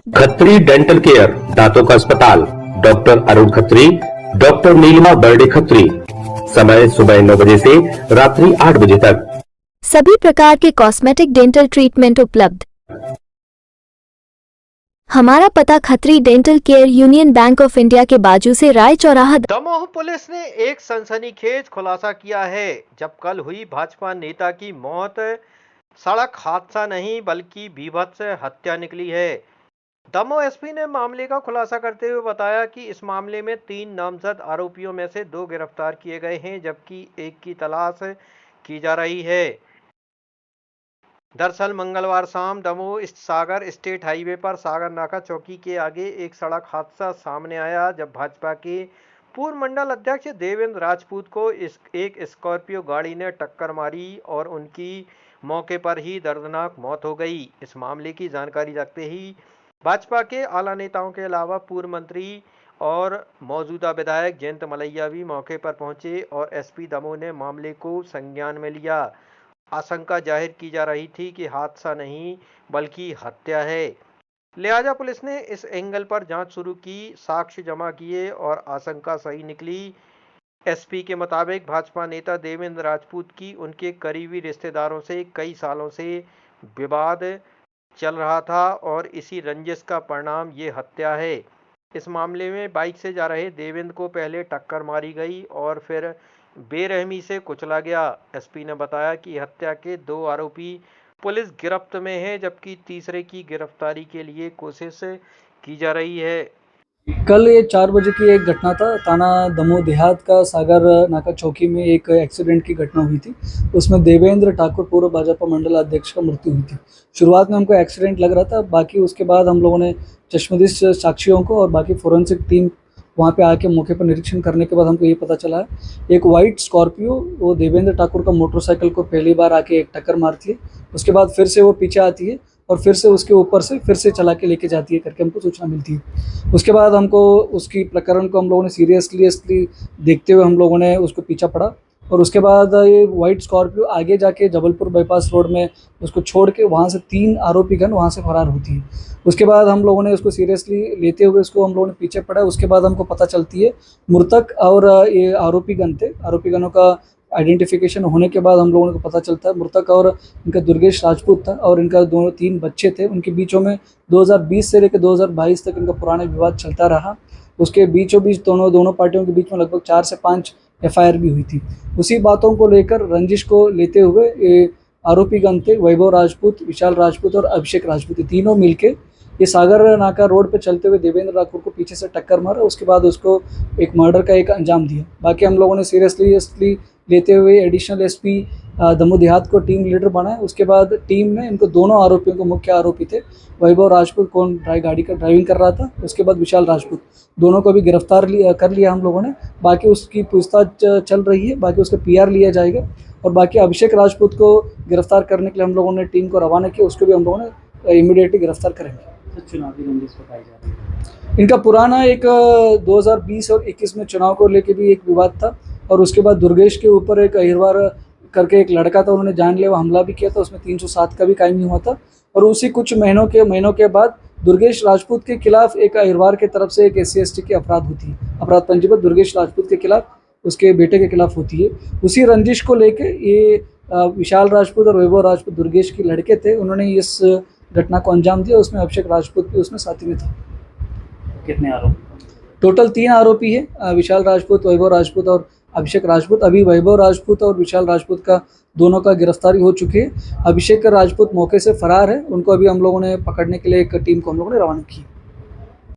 Khatri dental care, दांतों का अस्पताल, डॉक्टर अरुण खत्री, डॉक्टर नीलिमा बर्डे खत्री। समय सुबह 9 बजे से रात्रि 8 बजे तक। सभी प्रकार के कॉस्मेटिक डेंटल ट्रीटमेंट उपलब्ध। हमारा पता Khatri dental care, union bank of India के बाजू से राय चौराहा। दमोह पुलिस ने एक सनसनीखेज खुलासा किया है। जब कल हुई भाजपा नेता की मौत सड़क हादसा नहीं बल्कि बीभत्स हत्या निकली है। दमोह एसपी ने मामले का खुलासा करते हुए बताया कि इस मामले में 3 नामजद आरोपियों में से 2 गिरफ्तार किए गए हैं, जबकि एक की तलाश की जा रही है। दरअसल मंगलवार शाम दमोह सागर स्टेट हाईवे पर सागर नाका चौकी के आगे एक सड़क हादसा सामने आया, जब भाजपा के पूर्व मंडल अध्यक्ष देवेंद्र राजपूत को एक स्कॉर्पियो गाड़ी ने टक्कर मारी और उनकी मौके पर ही दर्दनाक मौत हो गई। इस मामले की जानकारी रखते ही भाजपा के आला नेताओं के अलावा पूर्व मंत्री और मौजूदा विधायक जयंत मलैया भी मौके पर पहुंचे और एसपी दमोह ने मामले को संज्ञान में लिया। आशंका जाहिर की जा रही थी कि हादसा नहीं बल्कि हत्या है, लिहाजा पुलिस ने इस एंगल पर जांच शुरू की, साक्ष्य जमा किए और आशंका सही निकली। एसपी के मुताबिक भाजपा नेता देवेंद्र राजपूत की उनके करीबी रिश्तेदारों से कई सालों से विवाद चल रहा था और इसी रंजिश का परिणाम ये हत्या है। इस मामले में बाइक से जा रहे देवेंद्र को पहले टक्कर मारी गई और फिर बेरहमी से कुचला गया। एसपी ने बताया कि हत्या के 2 आरोपी पुलिस गिरफ्त में हैं, जबकि तीसरे की गिरफ्तारी के लिए कोशिश की जा रही है। कल ये 4 बजे की एक घटना था। थाना दमोह देहात का सागर नाका चौकी में एक एक्सीडेंट की घटना हुई थी। उसमें देवेंद्र ठाकुर पूर्व भाजपा मंडल अध्यक्ष का मृत्यु हुई थी। शुरुआत में हमको एक्सीडेंट लग रहा था, बाकी उसके बाद हम लोगों ने चश्मदीश साक्षियों को और बाकी फोरेंसिक टीम वहाँ पे आके मौके पर निरीक्षण करने के बाद हमको ये पता चला है एक वाइट स्कॉर्पियो वो देवेंद्र ठाकुर का मोटरसाइकिल को पहली बार आके एक टक्कर मारती है। उसके बाद फिर से वो पीछे आती है और फिर से उसके ऊपर से फिर से चला के लेके जाती है करके हमको सूचना मिलती है। उसके बाद हमको उसकी प्रकरण को हम लोगों ने सीरियसली देखते हुए हम लोगों ने उसको पीछा पड़ा और उसके बाद ये वाइट स्कॉर्पियो आगे जाके जबलपुर बाईपास रोड में उसको छोड़ के वहाँ से 3 आरोपीगण वहाँ से फरार होती है। उसके बाद हम लोगों ने उसको सीरियसली लेते हुए उसको हम लोगों ने पीछे पड़ा। उसके बाद हमको पता चलती है मृतक और ये आरोपीगण थे। आरोपीगणों का आइडेंटिफिकेशन होने के बाद हम लोगों को पता चलता है मृतक और इनका दुर्गेश राजपूत था और इनका 2-3 बच्चे थे। उनके बीचों में 2020 से लेकर 2022 तक इनका पुराना विवाद चलता रहा। उसके बीचों बीच दोनों पार्टियों के बीच में लगभग 4 से 5 एफआईआर भी हुई थी। उसी बातों को लेकर रंजिश को लेते हुए ये आरोपीगण थे वैभव राजपूत, विशाल राजपूत और अभिषेक राजपूत, तीनों मिलके ये सागर नाका रोड पे चलते हुए देवेंद्र राठौर को पीछे से टक्कर मारा। उसके बाद उसको एक मर्डर का एक अंजाम दिया। बाकी हम लोगों ने सीरियसली लेते हुए एडिशनल एसपी दमोह देहात को टीम लीडर बनाया। उसके बाद टीम ने इनको दोनों आरोपियों को, मुख्य आरोपी थे वैभव राजपूत कौन गाड़ी का ड्राइविंग कर रहा था, उसके बाद विशाल राजपूत, दोनों को भी गिरफ्तार कर लिया हम लोगों ने। बाकी उसकी पूछताछ चल रही है, बाकी उसका पीआर लिया जाएगा और बाकी अभिषेक राजपूत को गिरफ्तार करने के लिए हम लोगों ने टीम को रवाना किया। उसको भी हम लोगों ने इमीडिएटली गिरफ्तार करेंगे। चुनावी रंजिश बताई जा रही है। इनका पुराना एक 2020 और 21 में चुनाव को लेके भी एक विवाद था और उसके बाद दुर्गेश के ऊपर एक अहिरवार करके एक लड़का था, उन्होंने जानलेवा हमला भी किया था, उसमें 307 का भी कायमी हुआ था। और उसी कुछ महीनों के बाद दुर्गेश राजपूत के खिलाफ एक अहिरवार की तरफ से एक SC/ST की अपराध होती है, अपराध पंजीबद्ध दुर्गेश राजपूत के खिलाफ, उसके बेटे के खिलाफ होती है। उसी रंजिश को लेके ये विशाल राजपूत और वैभव राजपूत दुर्गेश के लड़के थे, उन्होंने इस घटना को अंजाम दिया। उसमें अभिषेक राजपूत भी उसमें साथी में था। कितने आरोपी? टोटल 3 आरोपी है, विशाल राजपूत, वैभव राजपूत और अभिषेक राजपूत। अभी वैभव राजपूत और विशाल राजपूत का दोनों का गिरफ्तारी हो चुकी है। अभिषेक राजपूत मौके से फरार है, उनको अभी हम लोगों ने पकड़ने के लिए एक टीम को हम लोगों ने रवाना की।